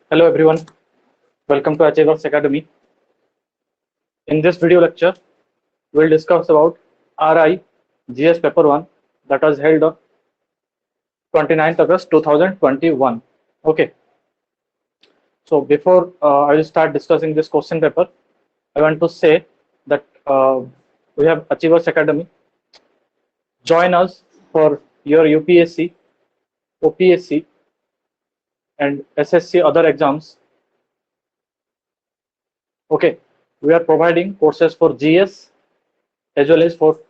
Hello everyone, welcome to Achievers Academy. In this video lecture, we'll discuss about RI GS Paper 1 that was held on 29th August 2021. Okay, so before I will start discussing this question paper, I want to say that we have Achievers Academy. Join us for your UPSC, OPSC, and SSC other exams. Okay, we are providing courses for GS as well as for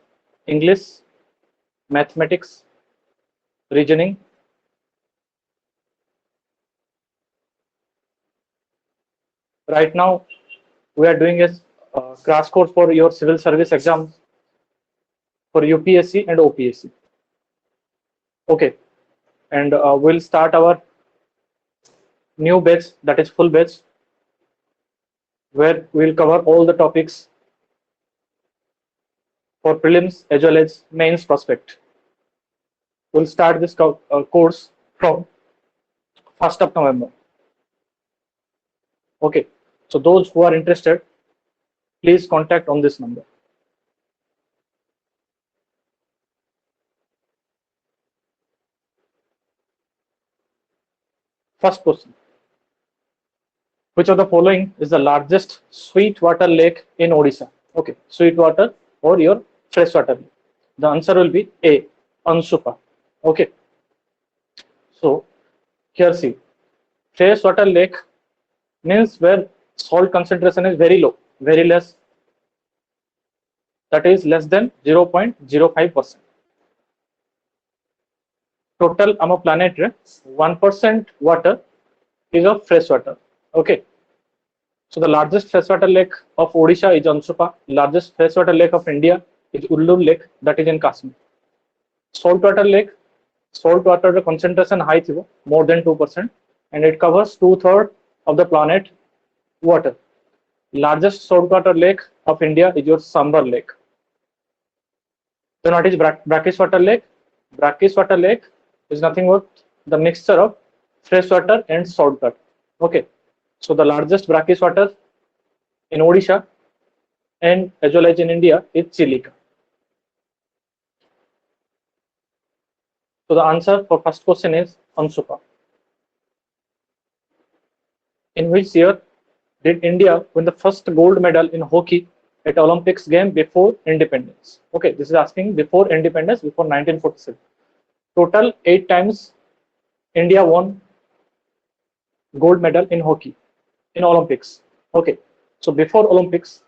English, mathematics, reasoning. Right now, we are doing a crash course for your civil service exams for UPSC and OPSC. Okay, and we'll start our new batch, that is full batch, where we'll cover all the topics for prelims as well as mains prospect. We'll start this course from 1st of November. Okay, so those who are interested, please contact on this number. First question. Which of the following is the largest sweetwater lake in Odisha? Okay, sweetwater or your freshwater lake. The answer will be A, Ansupa. Okay, so here see, freshwater lake means where salt concentration is very low, very less, that is less than 0.05%. Total our planet 1% water is of freshwater. Okay, so the largest freshwater lake of Odisha is Ansupa. Largest freshwater lake of India is Ullu Lake, that is in Kashmir. Saltwater lake, saltwater concentration high thibo, more than 2%, and it covers 2/3 of the planet water. Largest saltwater lake of India is your Sambar Lake. Then what is brackish water lake? Brackish water lake is nothing but the mixture of freshwater and saltwater. Okay, so the largest brackish water in Odisha and as well as in India is Chilika. So the answer for first question is Ansupa. In which year did India win the first gold medal in hockey at Olympics game before independence? Okay, this is asking before independence, before 1947. Total 8 times India won gold medal in hockey in Olympics. Okay, so before Olympics,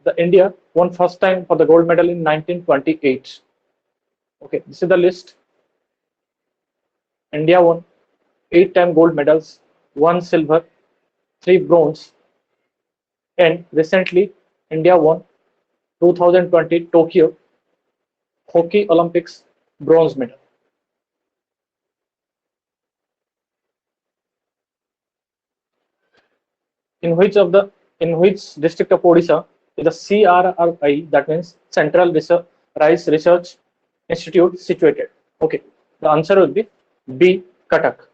the India won first time for the gold medal in 1928. Okay, this is the list. India won 8-time gold medals, 1 silver, 3 bronze, and recently India won 2020 Tokyo Hockey Olympics bronze medal. In which district of Odisha is the CRRI, that means Central Rice Research Institute situated? Okay, the answer will be B, Cuttack.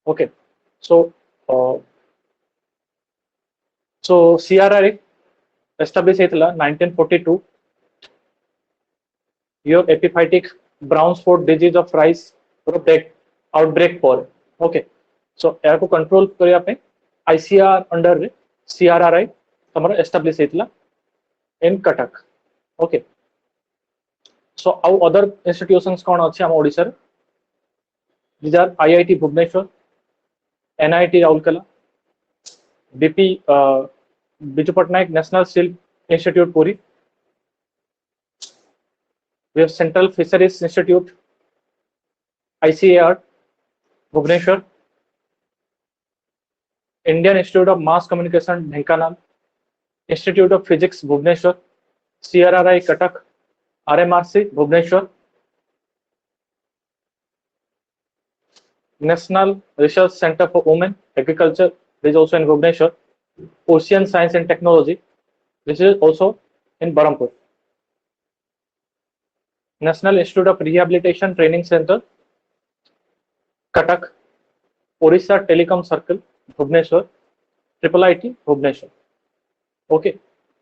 Okay, so CRRI established in 1942. Your epiphytic brown spot disease of rice outbreak पर. Okay, so यहाँ को control करिया पे ICR under रे CRRI तमरा establish हेतला in Cuttack. Okay, so our other institutions कौन अच्छे हम ओडिशा रे? These are IIT Bhubaneswar, NIT Raurkela, BP Biju Patnaik National Steel Institute Puri. We have Central Fisheries Institute, ICAR, Bhubaneswar, Indian Institute of Mass Communication, Dhenkanal, Institute of Physics, Bhubaneswar, CRRI, Cuttack, RMRC, Bhubaneswar, National Research Center for Women Agriculture, this is also in Bhubaneswar, Ocean Science and Technology, this is also in Berhampur. National Institute of Rehabilitation Training Center, Cuttack, Orissa Telecom Circle, Bhubaneswar, Triple IT, Bhubaneswar. Okay,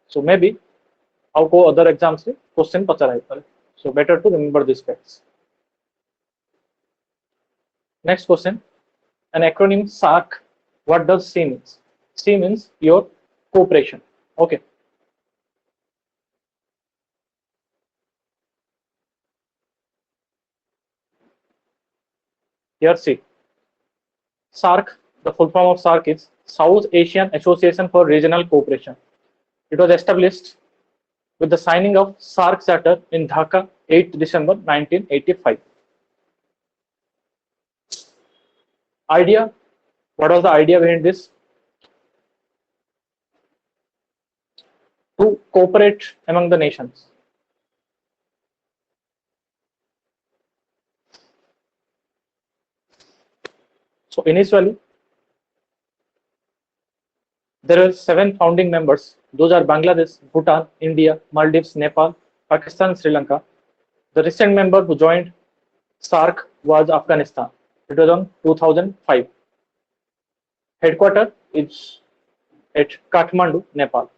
so maybe आपको other exams से question पता रहे, so better to remember these facts. Next question, an acronym SARC. What does C means? C means your cooperation. Okay. Here C. SARC, the full form of SARC is South Asian Association for Regional Cooperation. It was established with the signing of SARC Charter in Dhaka, 8 December 1985. Idea, what was the idea behind this? To cooperate among the nations. So initially, there were 7 founding members. Those are Bangladesh, Bhutan, India, Maldives, Nepal, Pakistan, Sri Lanka. The recent member who joined SARC was Afghanistan. It was on 2005. Headquarters is at Kathmandu, Nepal.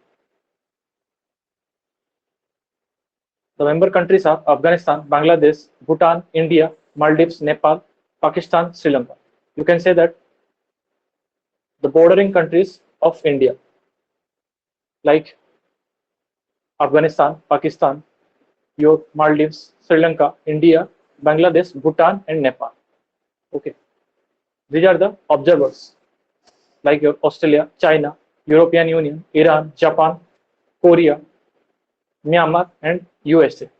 The member countries are Afghanistan, Bangladesh, Bhutan, India, Maldives, Nepal, Pakistan, Sri Lanka. You can say that the bordering countries of India, like Afghanistan, Pakistan, your Maldives, Sri Lanka, India, Bangladesh, Bhutan, and Nepal. Okay, these are the observers, like your Australia, China, European Union, Iran, Japan, Korea, Myanmar, and USA.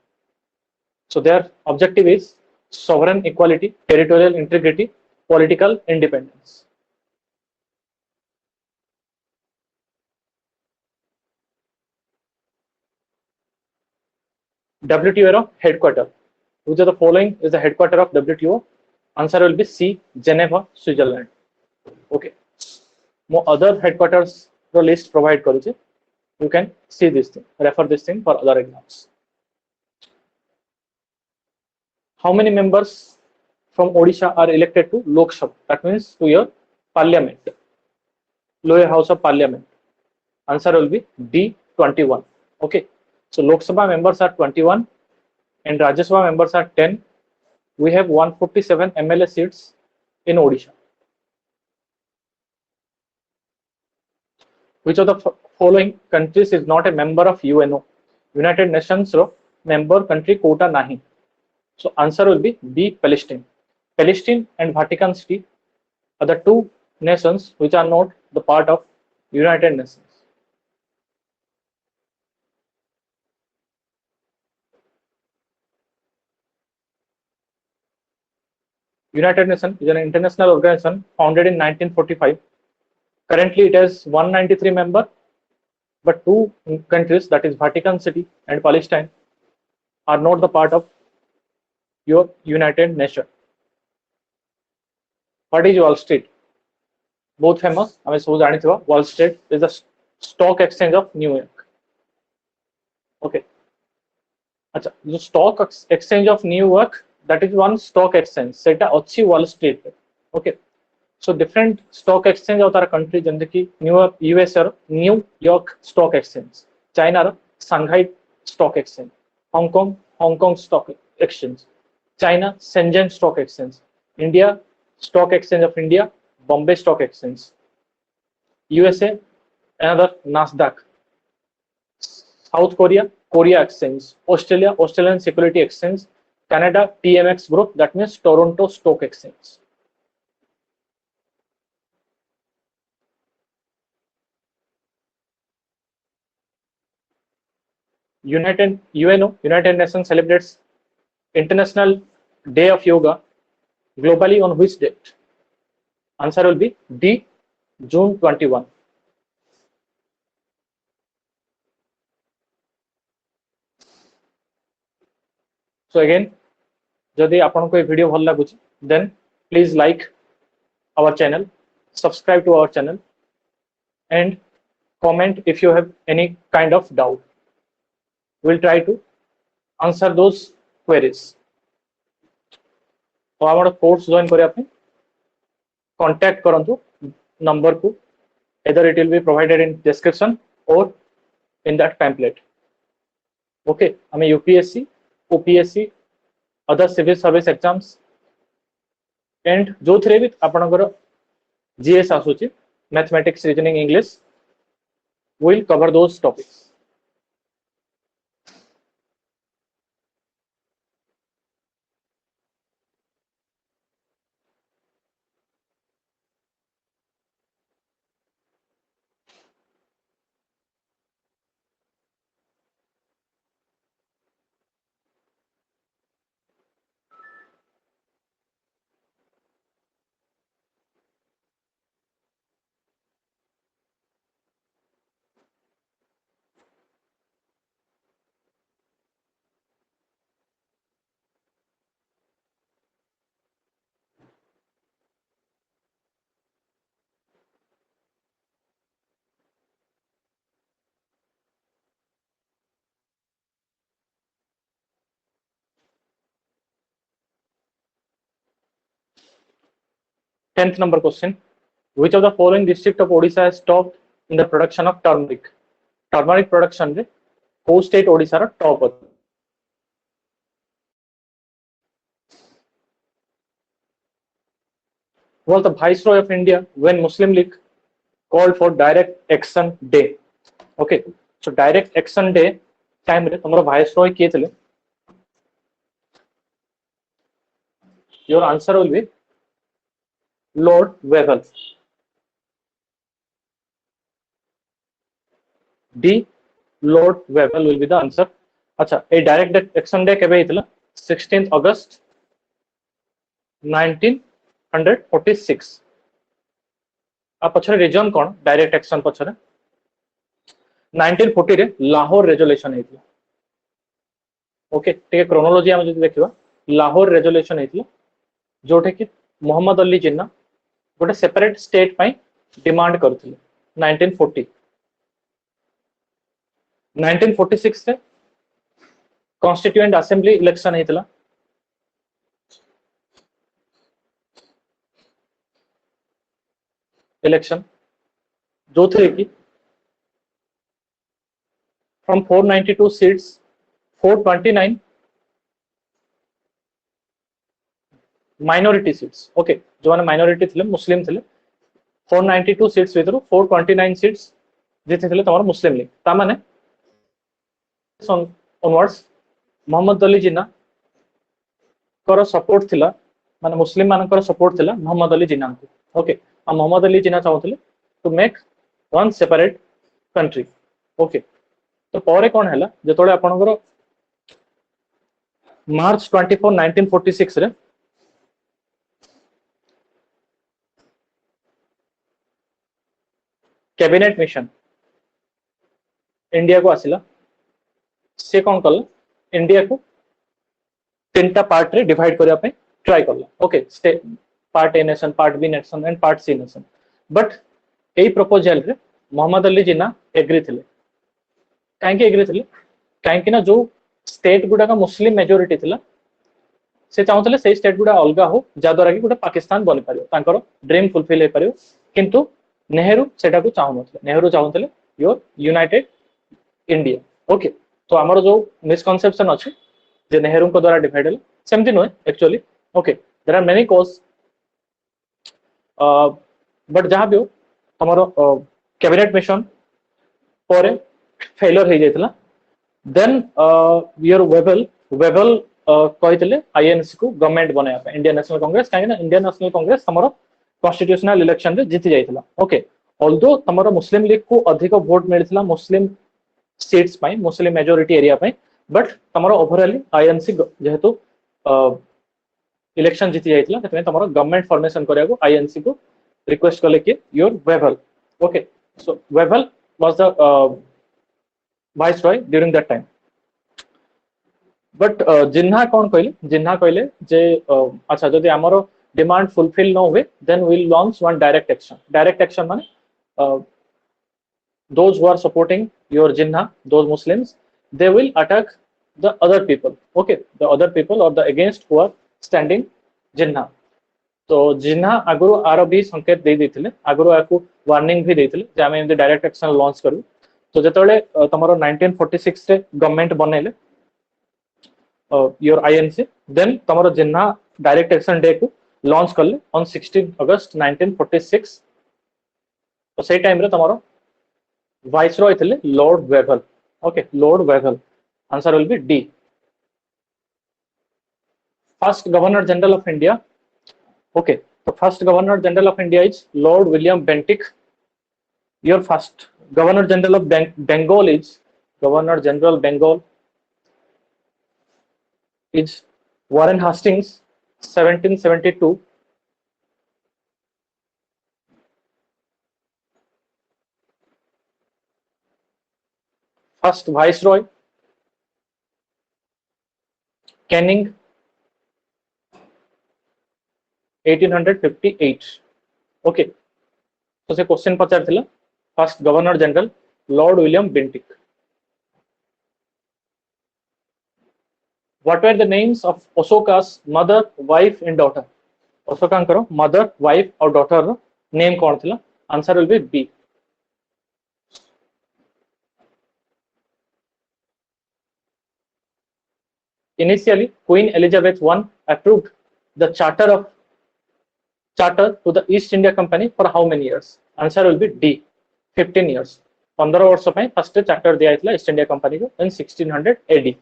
So their objective is sovereign equality, territorial integrity, political independence. WTO headquarters. Which of the following is the headquarters of WTO? Answer will be C, Geneva, Switzerland. Okay. More other headquarters list provide karuche. You can see this thing, refer this thing for other exams. How many members from Odisha are elected to Lok Sabha? That means to your parliament, lower house of parliament. Answer will be D, 21. Okay. So Lok Sabha members are 21 and Rajya Sabha members are 10. We have 147 MLA seats in Odisha. Which of the following countries is not a member of UNO? United Nations member country quota nahi. So answer will be B, Palestine. Palestine and Vatican City are the two nations which are not the part of United Nations. United Nations is an international organization founded in 1945. Currently, it has 193 members, but two countries, that is Vatican City and Palestine, are not the part of your United Nations. What is Wall Street? Both famous. I mean, Wall Street is the stock exchange of New York. Okay. अच्छा, जो stock exchange of New York, that is one stock exchange. सेटा अच्छी Wall Street. Okay. So different stock exchange of our country, जैसे कि US New York Stock Exchange, China Shanghai Stock Exchange, Hong Kong Stock Exchange, China Shenzhen Stock Exchange, India Stock Exchange of India, Bombay Stock Exchange, USA another Nasdaq, South Korea Korea Exchange, Australia Australian Security Exchange, Canada TMX Group, that means Toronto Stock Exchange. United Nations celebrates International Day of Yoga globally on which date? Answer will be D, June 21. So again, जदि आपन को ये video भल लागुची, then please like our channel, subscribe to our channel, and comment if you have any kind of doubt. We'll try to answer those queries. तो आम course join करने contact करंतु number को, either it will be provided in description or in that pamphlet. Okay, हमें UPSC, OPSC, other civil service exams and जो थ्रे भी आपनकर GS आसुची, mathematics, reasoning, English, will cover those topics. Tenth number question: which of the following district of Odisha has topped in the production of turmeric? Turmeric production रे को state Odisha रा top अछि? Was the Viceroy of India when Muslim League called for direct action day? Okay, so direct action day time रे तमरो Viceroy किए थे? Your answer will be Lord Wavell. D, Lord Wavell will be the answer. अच्छा, a direct action day केबे हितला? 16th August 1946. आ पछरे reason कोन direct action पछरे? 1940 रे Lahore resolution हेतला. Okay, टिके chronology हम जदि देखिबा, लाहौर रेजोल्यूशन हेतला जोठे कि मोहम्मद अली जिन्ना गोटे सेपरेट स्टेट पई डिमांड करथिले 1940. 1946 रे कॉन्स्टिट्यूएंट असेंबली इलेक्शन हेतला. इलेक्शन जो थे कि from 492 seats 429 minority seats. Okay, जो माने माइनॉरिटी थिले मुस्लिम थिले 492 सीट्स भितर 429 सीट्स जीति थिले तमर मुस्लिम लीग. ता माने ऑनवर्ड्स मोहम्मद अली जिन्ना कर सपोर्ट थिला, माने मुस्लिम मानकर सपोर्ट थिला मोहम्मद अली जिन्ना को. ओके, आ मोहम्मद अली जिन्ना चाहूथिले to make one separate country. Okay, तो परे कोन हैला जेतोळे आपनकर मार्च 24 1946 रे कैबिनेट मिशन इंडिया को आसिला. से कोन कल इंडिया को तीनटा पार्ट रे डिवाइड करिया पे ट्राई करला. Okay, state part A nation, part B nation and part C nation. But एई प्रपोजल रे मोहम्मद अली जिन्ना एग्री थिले. काहे एग्री थिले? काहे ना जो स्टेट गुडा का मुस्लिम मेजॉरिटी थिला से चाहूले से स्टेट गुडा अलगा हो जा द्वारा कि गोटे पाकिस्तान बनि पारियो, तांकर ड्रीम फुलफिल हे पारियो. किंतु नेहरू सेटा को चाहू नथले. नेहरू चाहूले योर यूनाइटेड इंडिया. ओके, तो हमर जो मिसकनसेप्शन अछि जे नेहरू को द्वारा डिवाइड हला सेमति नय actually. Okay, there are many cause, but जहां भी हो हमर कैबिनेट मिशन पर फेलियर हो जाइतला. देन योर वेबल कहितले आईएनसी को गवर्नमेंट बनाया पे इंडियन नेशनल कांग्रेस. काहे ना इंडियन नेशनल कांग्रेस हमर कॉन्स्टिट्यूशनल इलेक्शन रे जीति जाइतला. ओके, ऑल्दो हमर मुस्लिम लीग को अधिक वोट मिलथिला मुस्लिम सीट्स पई, मुस्लिम मेजॉरिटी एरिया पई, बट हमर ओवरऑल आईएनसी जेहेतु इलेक्शन जीति जाइतला तमे हमर गवर्नमेंट फॉर्मेशन करिया को आईएनसी को रिक्वेस्ट कले कि your Wavell. Okay, so Wavell was the Viceroy during that time. But जिन्हा कौन कहले? जिन्हा कहले जे अच्छा जदि हमरो डिमांड फुलफिल न हुए then we will launch one direct action. Direct action माने those who are supporting your Jinnah, those Muslims, they will attack the other people. Okay, the other people or the against who are standing जिन्हा. तो जिन्हा आगुरु are भी संकेत दे देथिले, आगुरु आकु warning भी देथिले जे आमे एमती direct action launch करू. तो जेतले तमरो 1946 रे गवर्नमेंट बनेले योर आईएनसी, देन तमरो जिन्हा डायरेक्ट एक्शन डे को लॉन्च करले ऑन 16 अगस्त 1946. तो सेई टाइम रे तमरो वाइसरॉय थे lord Wavell. Okay, lord Wavell. Answer will be D. First governor general of India. Okay, तो first governor general of India is lord William Bentinck. Your first governor general of Bengal is governor general Bengal is Warren Hastings 1772. First viceroy Canning 1858. Okay, तो से question पचार थिला first governor general Lord William Bentinck. What were the names of Ashoka's mother, wife and daughter? अशोकांकर mother, wife और daughter name कौन थिला? Answer will be B. Initially, Queen Elizabeth I approved the charter to the East India Company for how many years? Answer will be D. 15 years. 15 वर्ष ପାଇଁ first charter दिया था east India company को इन 1600 AD.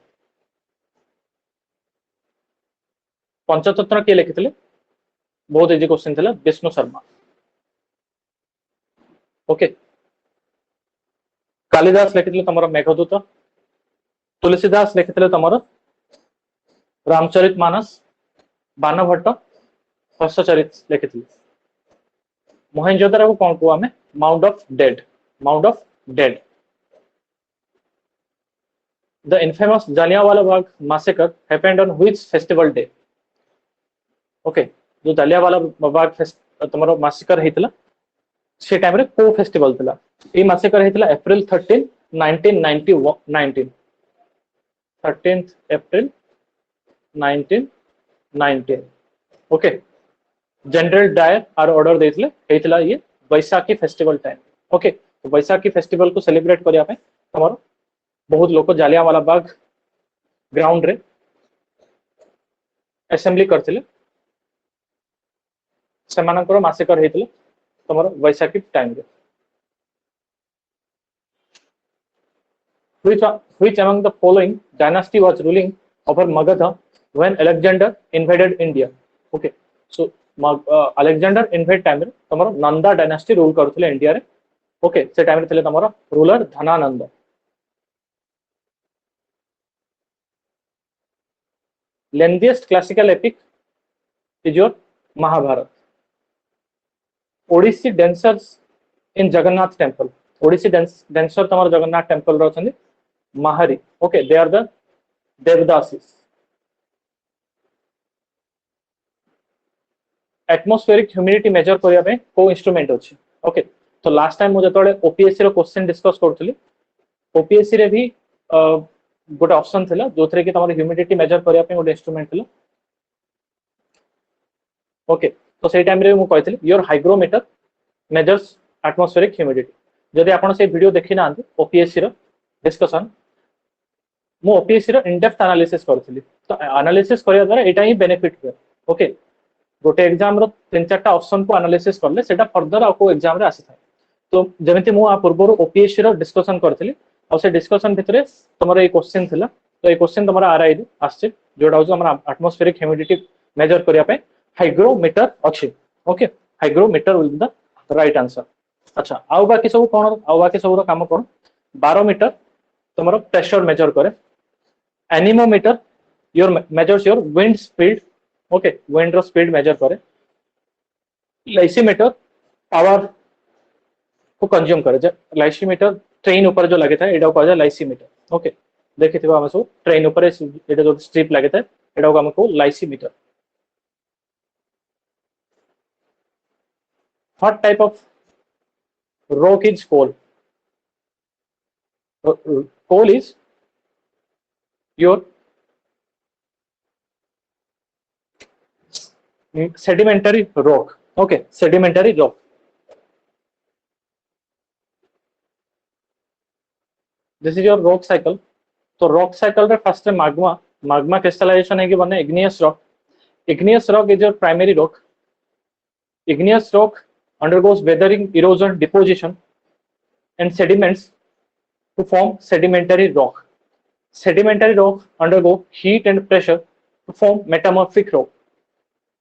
Panchatantra किए लिखिथिले? बहुत easy question थिला, Vishnu Sharma. Okay, Kalidas लिखिथिले तमरो Meghdoot. Tulsidas लिखिथिले तमरो Ramcharitmanas. Banabhatta Harshacharita लिखिथिले. Mohenjo-daro को कौन को हमें mount of dead. Mount of dead. The infamous Jallianwala Bagh massacre happened on which festival day? Okay, जो जालियावाला बाग तमरो मासिकर हेतला से टाइम रे को फेस्टिवल थिला? ए मासिकर हेतला April 13 1919. 13th April 1919. Okay, general Dyer आर ऑर्डर देथिले हेतला ये बैसाखी फेस्टिवल टाइम. ओके, तो बैसाखी फेस्टिवल को सेलिब्रेट करिया पे तमरो बहुत लोक जालियावाला बाग ग्राउंड रे असेंबली करथिले. सेमानकर मासिकर हेतले तमरो बैसाखी टाइम रे. Which among the following dynasty was ruling over Magadha when Alexander invaded India? Okay, so Alexander invade time रे तमरो नंदा डायनास्टी रूल करथिले इंडिया रे. ओके, से टाइम रे थिले तमरो ruler Dhanananda. Lengthiest classical epic is your Mahabharata. Odissi dancers in Jagannath temple. Odissi dancer तमरो Jagannath temple रो छथि माहारी. Okay, they are the devadasis. Atmospheric humidity measure करिया पे को इंस्ट्रूमेंट अछि? ओके, तो लास्ट टाइम मु जतोले ओपीएससी रो क्वेश्चन डिस्कस करथली, ओपीएससी रे भी गोटे ऑप्शन थिला जोथरे कि तमरो ह्यूमिडिटी मेजर करिया पे गोटे इंस्ट्रूमेंट थिला. ओके, तो से टाइम रे मु कहथली your hygrometer measures atmospheric humidity. जदि आपण से वीडियो देखि ना ओपीएससी रो डिस्कशन, मु ओपीएससी रो इन डेप्थ एनालिसिस करथली. तो एनालिसिस करिया द्वारा एटा ही बेनिफिट हुए. ओके, गोटे एग्जाम रो तीन चारटा ऑप्शन को एनालिसिस करले सेटा फर्दर आको एग्जाम रे आसी थाए. तो जेमिति मु आ पूर्व ओपीएससी रो डिस्कशन करथली और से डिस्कशन भितरे तमरो ए क्वेश्चन थिला. तो ए क्वेश्चन तमरो आरआई दे आछे जोडा हो हमरा एटमॉस्फेरिक ह्यूमिडिटी मेजर करिया पे हाइग्रोमीटर अछि. Okay, hygrometer will be the right answer. अच्छा, आउ बाकी सब कोन? आउ बाकी सब रो काम कोन? बारोमीटर तमरो प्रेशर मेजर करे. Anemometer your measures your wind speed. Okay, wind रो स्पीड मेजर करे. लाइसीमीटर पावर को कंज्यूम करे. लाइसीमीटर ट्रेन ऊपर जो लगे था एडा को लाइसीमीटर. ओके, देखिथिबा हम सब ट्रेन ऊपर एडा जो स्ट्रिप लगे था एडा को हमको lysimeter. What type of rock is coal? Coal is your sedimentary rock. Okay, sedimentary rock. This is your rock cycle. So rock cycle रे first magma crystallization है कि बने igneous rock. Igneous rock is your primary rock. Igneous rock undergoes weathering, erosion, deposition, and sediments to form sedimentary rock. Sedimentary rock undergo heat and pressure to form metamorphic rock.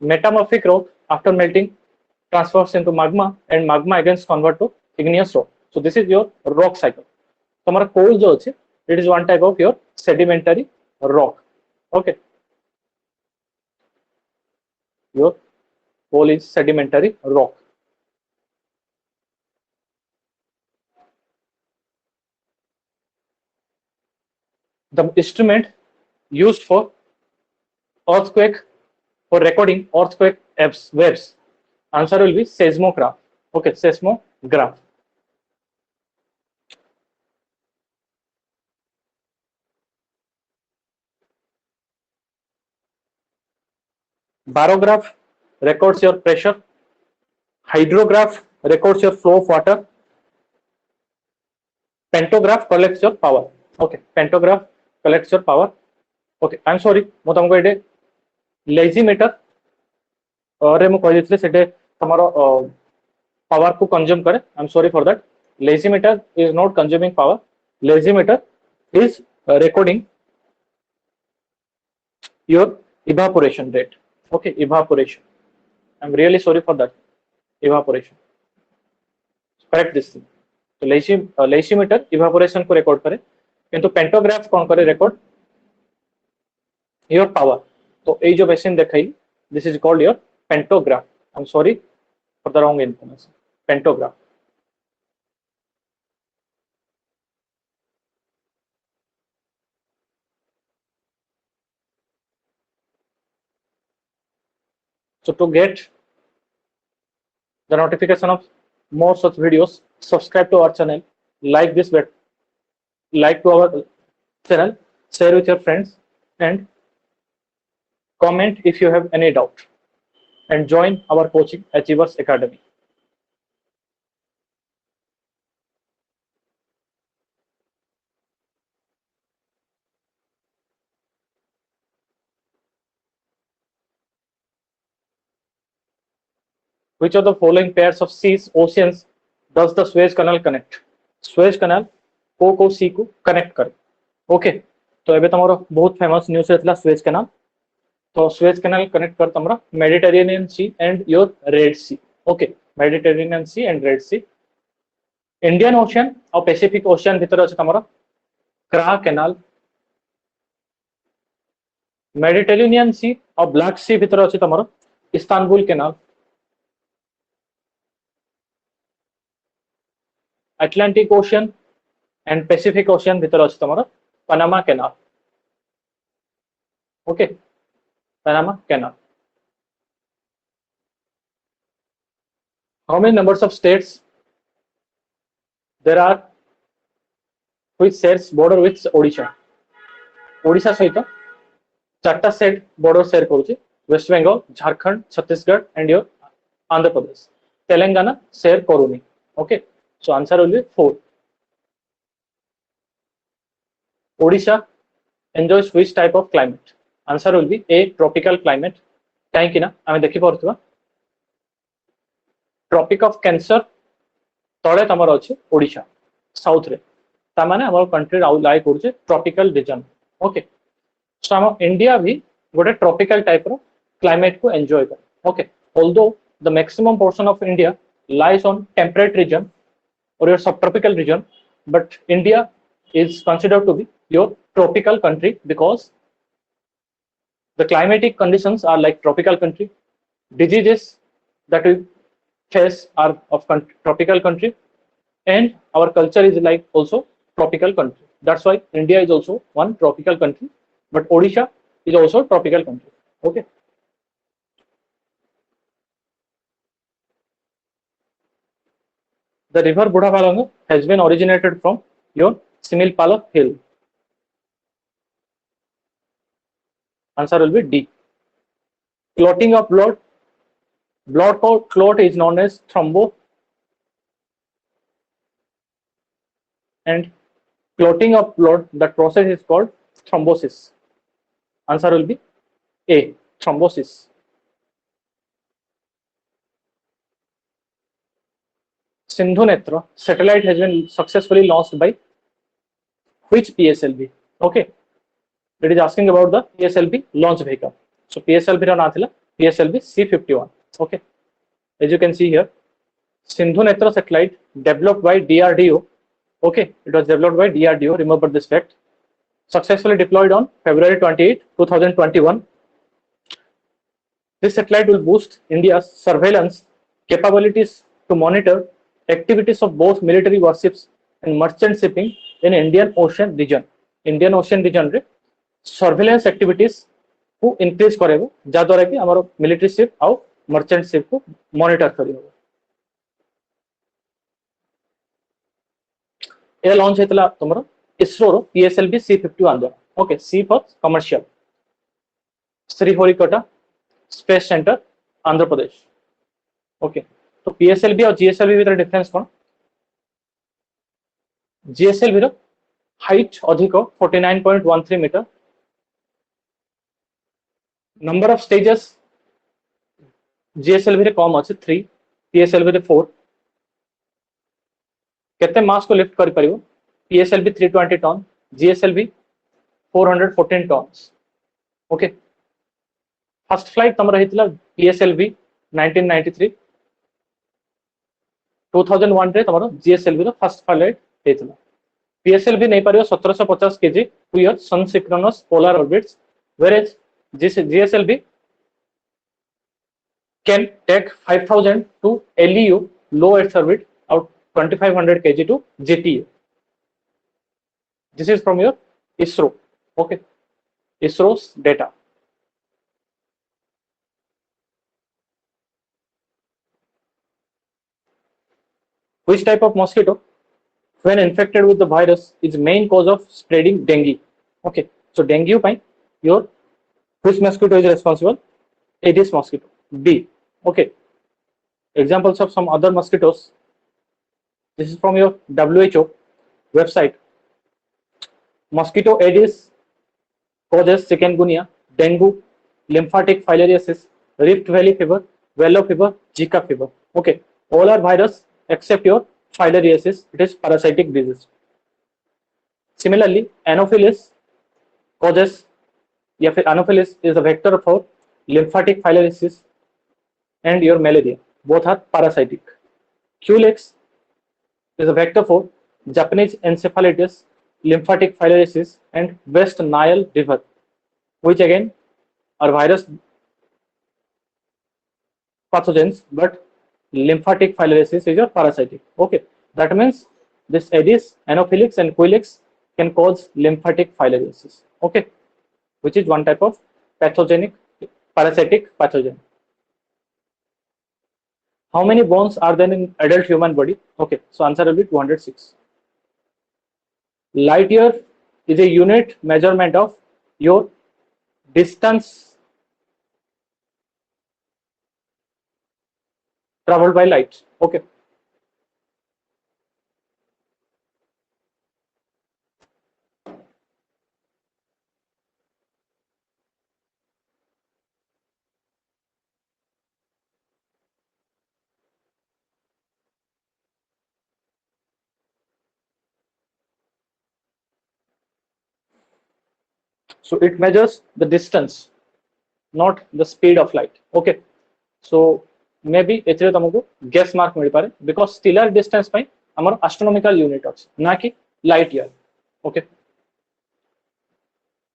Metamorphic rock after melting transfers into magma and magma again convert to igneous rock. So this is your rock cycle. तुम्हारा coal जो है, it is one type of your sedimentary rock. Okay, your coal is sedimentary rock. The instrument used for earthquake, for recording earthquake waves, answer will be seismograph. Okay, seismograph. Barograph records your pressure. Hydrograph records your flow of water. Pantograph collects your power. Okay, pantograph collects your power. Okay, I'm sorry, ମୁଁ ତମକୁ ଏଟେ lazimeter रे ମୁଁ କହି ଦେଇଥିଲି ସେଟେ ତମର power को consume करे. I'm sorry for that. Lazimeter is not consuming power. Lazimeter is recording your evaporation rate. Okay, evaporation. I'm really sorry for that. Evaporation. Correct this thing. तो लेसिमीटर इवापोरेशन को रिकॉर्ड करे, किंतु पेंटोग्राफ कौन करे record your power. तो ये जो machine देखाई, this is called your pantograph. I am sorry for the wrong information. Pantograph. So to get the notification of more such videos, subscribe to our channel, like this bit, like to our channel, share with your friends, and comment if you have any doubt, and join our coaching Achievers Academy. Which of the following pairs of seas, oceans does the Suez Canal connect? Suez Canal को सी को connect करे. Okay, तो एबे तमरो बहुत famous news रहतला Suez Canal. तो Suez Canal connect कर तमरा Mediterranean Sea and your Red Sea. Okay, Mediterranean Sea and Red Sea. Indian Ocean और पैसिफिक ओशियन भीतर अछि तमरा क्रा कैनाल. मेडिटेरेनियन सी और ब्लैक सी भीतर अछि तमरा Istanbul Canal. Atlantic Ocean and Pacific Ocean भीतर अछि तमरा Panama Canal. Okay, Panama Canal. How many numbers of states there are which shares border with Odisha? Odisha सहित चारटा स्टेट बॉर्डर शेयर करूची. West Bengal, Jharkhand, Chhattisgarh and your Andhra Pradesh. Telangana share करूनी. Okay, so answer will be 4. Odisha enjoys which type of climate? Answer will be A, tropical climate. कहीं ना आम देखी पार्थ्वा tropic of cancer तले तमर अच्छे ओडिशा साउथ रे. ता माने हमर कंट्री लाई करछे ट्रॉपिकल रीजन. ओके, सो हम इंडिया भी गोटे ट्रॉपिकल टाइप रो क्लाइमेट को एंजॉय करे. Okay, although the maximum portion of India lies on temperate region or your subtropical region, but India is considered to be your tropical country because the climatic conditions are like tropical country. Diseases that we face are of tropical country, and our culture is like also tropical country. That's why India is also one tropical country, but Odisha is also tropical country. Okay. The river Budhabalanga has been originated from your Similpala hill. Answer will be D. Clotting of blood. Blood clot is known as thrombo, and clotting of blood, that process is called thrombosis. Answer will be A, thrombosis. Sindhu Netra satellite has been successfully launched by which PSLV? Okay, it is asking about the PSLV launch vehicle. So PSLV ର ନାଁ ଥିଲା PSLV C-51. Okay, as you can see here, Sindhu Netra satellite developed by DRDO. Okay, it was developed by DRDO. Remember this fact. Successfully deployed on February 28, 2021. This satellite will boost India's surveillance capabilities to monitor activities of both military warships and merchant shipping in Indian Ocean region. Indian Ocean region रे surveillance activities को increase करेगा, जाद्वारा कि हमारा military ship और merchant ship को monitor करेगा. ये launch हेतला तुम्हारा ISRO रो PSLV C-51 द्वारा. Okay, C for commercial. Sriharikota space centre Andhra Pradesh. Okay, तो पीएसएलवी और जीएसएलवी भीतर डिफरेंस कौन? जीएसएलवी रो हाइट अधिक 49.13 metre. Number of stages GSLV रे कम अछि 3, पीएसएलवी रे 4. केते मास को लिफ्ट कर परिबो? PSLV 320 ton, GSLV 414 tons. Okay, first flight तमरा हेतिला पीएसएलवी 1993. 2001 रे तमरा जीएसएलवी रो फर्स्ट फ्लाइट हेतिला. पीएसएलवी नहीं पारियो 1750 KG to year sun synchronous polar orbits, whereas GSLV can take 5000 to LEO low Earth orbit out 2500 kg to GTO. This is from your ISRO. Okay, ISRO's data. Which type of mosquito, when infected with the virus, is main cause of spreading dengue? Okay, so dengue by your which mosquito is responsible? Aedes mosquito. B. Okay, examples of some other mosquitoes. This is from your WHO website. Mosquito Aedes causes chikungunya, dengue, lymphatic filariasis, Rift Valley fever, yellow fever, Zika fever. Okay, all are virus except your filariasis, it is parasitic disease. Similarly, Anopheles causes, Anopheles is the vector for lymphatic filariasis and your malaria. Both are parasitic. Culex is a vector for Japanese encephalitis, lymphatic filariasis, and West Nile River, which again are virus pathogens, but lymphatic filariasis is your parasitic. Okay, that means this Aedes, Anopheles, and Culex can cause lymphatic filariasis. Okay, which is one type of pathogenic parasitic pathogen. How many bones are there in adult human body? Okay, so answer will be 206. Light year is a unit measurement of your distance traveled by light. Okay. So it measures the distance, not the speed of light. Okay, so maybe एथिरे तुमको guess mark मिल पारे because stellar distance by हमारा astronomical unit ଅଛି ना कि light year. Okay,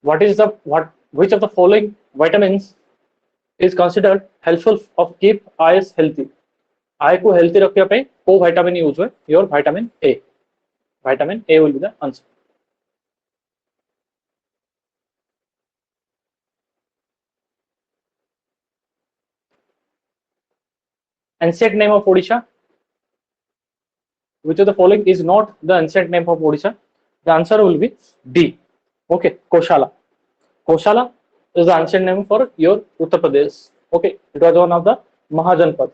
which of the following vitamins is considered helpful of keep eyes healthy? eye को healthy रखिया पे को vitamin use हुए? Your vitamin A. Vitamin A will be the answer. Ancient name of Odisha. Which of the following is not the ancient name of Odisha? The answer will be D. Okay, Koshala. Koshala is the ancient name for your Uttar Pradesh. Okay, it was one of the Mahajanpad.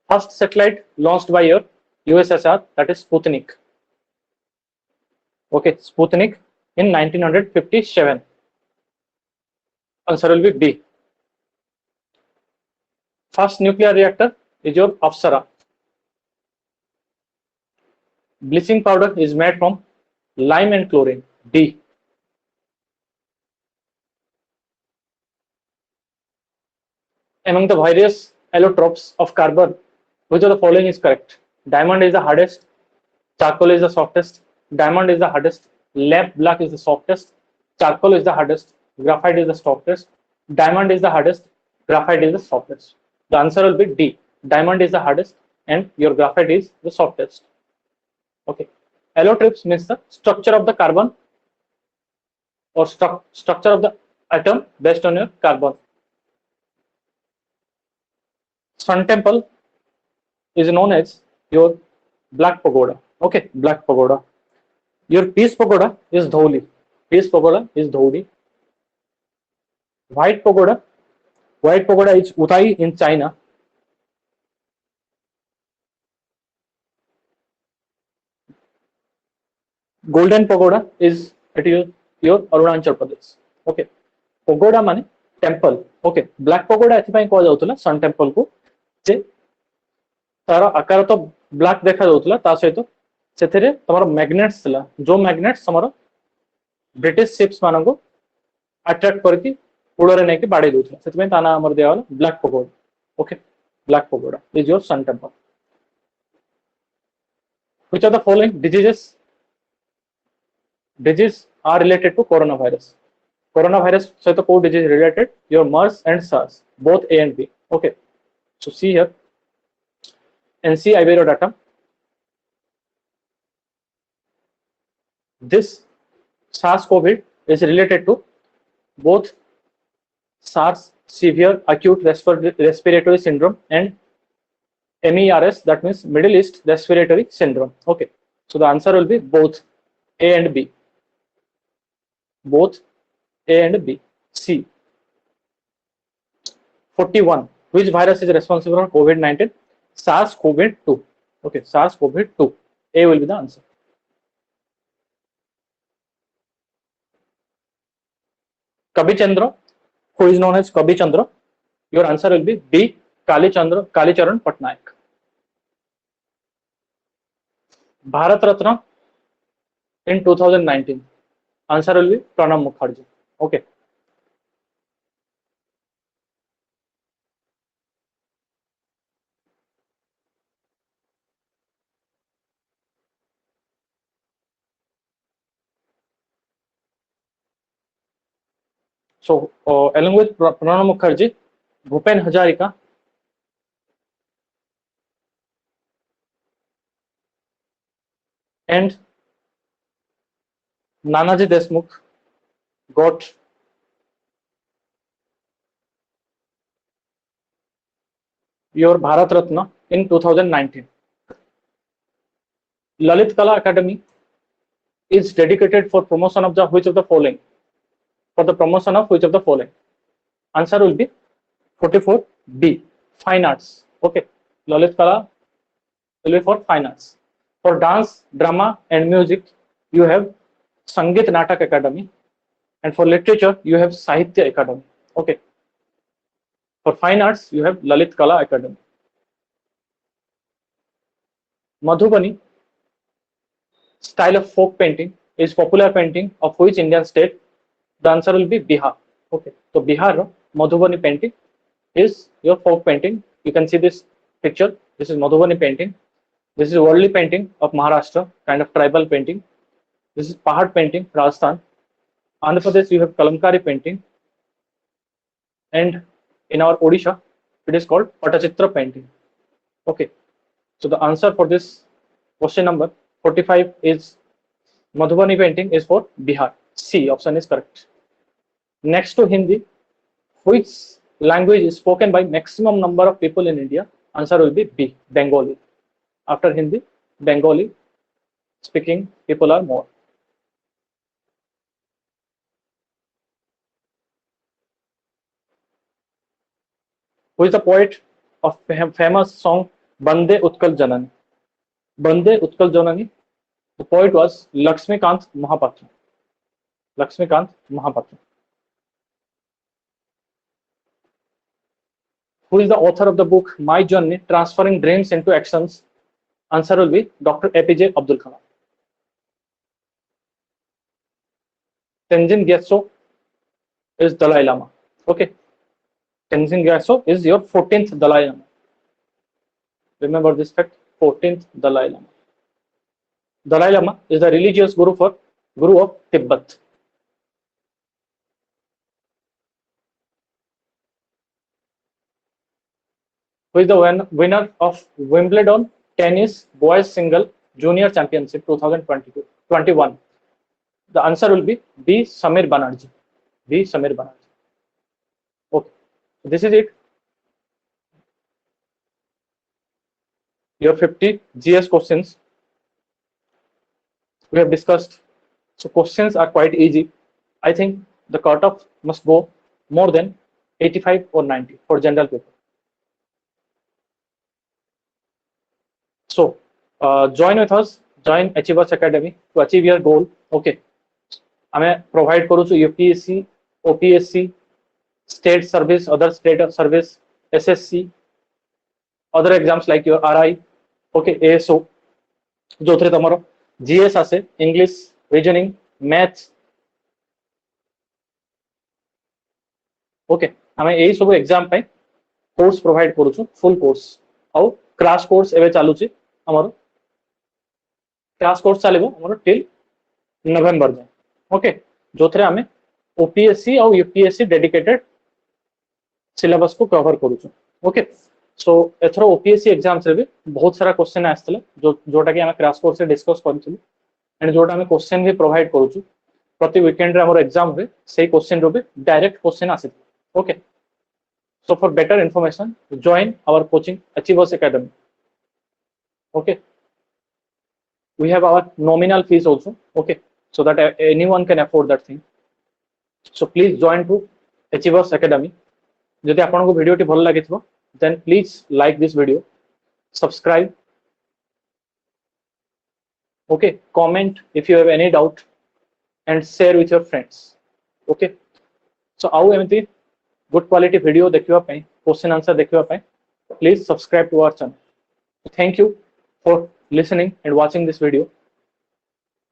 First satellite launched by your USSR, that is Sputnik. Okay, Sputnik in 1957. Answer will be B. First nuclear reactor is your Apsara. Bleaching powder is made from lime and chlorine. D. Among the various allotropes of carbon, which of the following is correct? Diamond is the hardest, charcoal is the softest, diamond is the hardest, lap black is the softest, charcoal is the hardest, graphite is the softest, diamond is the hardest, graphite is the softest. The answer will be D. Diamond is the hardest and your graphite is the softest. Okay. Allotropes means the structure of the carbon or structure of the atom based on your carbon. Sun temple is known as your black pagoda. Okay, black pagoda. Your peace pagoda is Dholi. Peace pagoda is Dholi. White pagoda is Utai in China. Golden pagoda is at your Arunachal Pradesh. Okay, pagoda माने temple. Okay, black pagoda एथिपाई कह जाउतला sun temple को जे तार आकार तो black देखा जाउतला ता सहित सेथरे तमरो magnets थिला जो मैग्नेट्स तमरो ब्रिटिश शिप्स मानको को अट्रैक्ट करके कूड़रे नै के बाडे दोथला सेतमे ता ना हमर देवाला black pagoda. Okay, black pagoda is your sun temple. Which are the following diseases are related to coronavirus? Coronavirus सहित को disease related? Your MERS and SARS, both A and B. Okay, so see here, NC Ibero data. This SARS-CoV is related to both SARS, severe acute respiratory syndrome, and MERS, that means Middle East respiratory syndrome. Okay, so the answer will be both A and B. Both A and B. C. 41. Which virus is responsible for COVID-19? SARS-CoV-2. Okay, SARS-CoV-2. A will be the answer. Kabi Chandra, who is known as Kabi Chandra? Your answer will be B. Kalicharan Patnaik. Bharat Ratna in 2019. Answer will be Pranab Mukherjee. Okay. So, along with Pranab Mukherjee, Bhupen Hazarika and Nanaji Deshmukh got your Bharat Ratna in 2019. Lalit Kala Academy is dedicated for promotion of the which of the following? For the promotion of which of the following? Answer will be 44 B. Fine arts. Okay, Lalit Kala will be for fine arts. For dance, drama, and music, you have Sangeet Natak Academy, and for literature, you have Sahitya Academy. Okay. For fine arts, you have Lalit Kala Academy. Madhubani style of folk painting is popular painting of which Indian state? The answer will be Bihar. Okay, so Bihar Madhubani painting is your folk painting. You can see this picture. This is Madhubani painting. This is worldly painting of Maharashtra, kind of tribal painting. This is Pahad painting, Rajasthan. Andhra Pradesh, you have Kalamkari painting. And in our Odisha, it is called Patachitra painting. Okay, so the answer for this question number 45 is Madhubani painting is for Bihar. C option is correct. Next to Hindi, which language is spoken by maximum number of people in India? Answer will be B, Bengali. After Hindi, Bengali speaking people are more. Who is the poet of famous song Bande Utkal Janani? Bande Utkal Janani. The poet was Lakshmikant Mahapatra. Lakshmikant Mahapatra. Who is the author of the book My Journey Transferring Dreams into Actions? Answer will be Dr. APJ Abdul Kalam. Tenzin Gyatso is Dalai Lama. Okay. Tenzin Gyatso is your 14th Dalai Lama. Remember this fact, 14th Dalai Lama. Dalai Lama is the religious guru of Tibet. Who is the winner of Wimbledon Tennis Boys Single Junior Championship 2021? The answer will be B. Samir Banerjee. B. Samir Banerjee. Okay, so this is it. Your 50 GS questions we have discussed. So questions are quite easy. I think the cutoff must go more than 85 or 90 for general paper. So join with us, join Achievers Academy to achieve your goal. Okay, I provide करूँ UPSC, OPSC, state service, other state of service, SSC, other exams like your RI, okay, ASO, जो थे तमरो GS आसे, English, reasoning, maths, okay, हमें यही सब exam पे course provide करूँ full course आउ क्रैश कोर्स एवं चालू हमर क्रैश कोर्स चलो हमर टिल नवेम्बर जाए ओके जो थे आम ओपीएससी और यूपीएससी डेडिकेटेड सिलेबस को कवर करूँ ओके सो एथर ओपीएससी एग्जाम्स रे भी बहुत सारा क्वेश्चन आसते जोटा कि आम क्रैश कोर्स डिस्कस करूँ एंड जोटा आम क्वेश्चन भी प्रोवाइड करूँ प्रति वीकेंड रे हमर एग्जाम हुए से क्वेश्चन रो भी डायरेक्ट क्वेश्चन आसी okay so for better information join our coaching Achievers Academy. Okay, we have our nominal fees also, okay, so that anyone can afford that thing. So please join to Achievers Academy. जदि आपन को video T भल लागि थबो then please like this video, subscribe, okay, comment if you have any doubt and share with your friends. Okay, so आउ एमती good quality video देखिवा पई question answer देखिवा पई please subscribe to our channel. Thank you for listening and watching this video.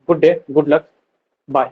Good day, good luck, bye.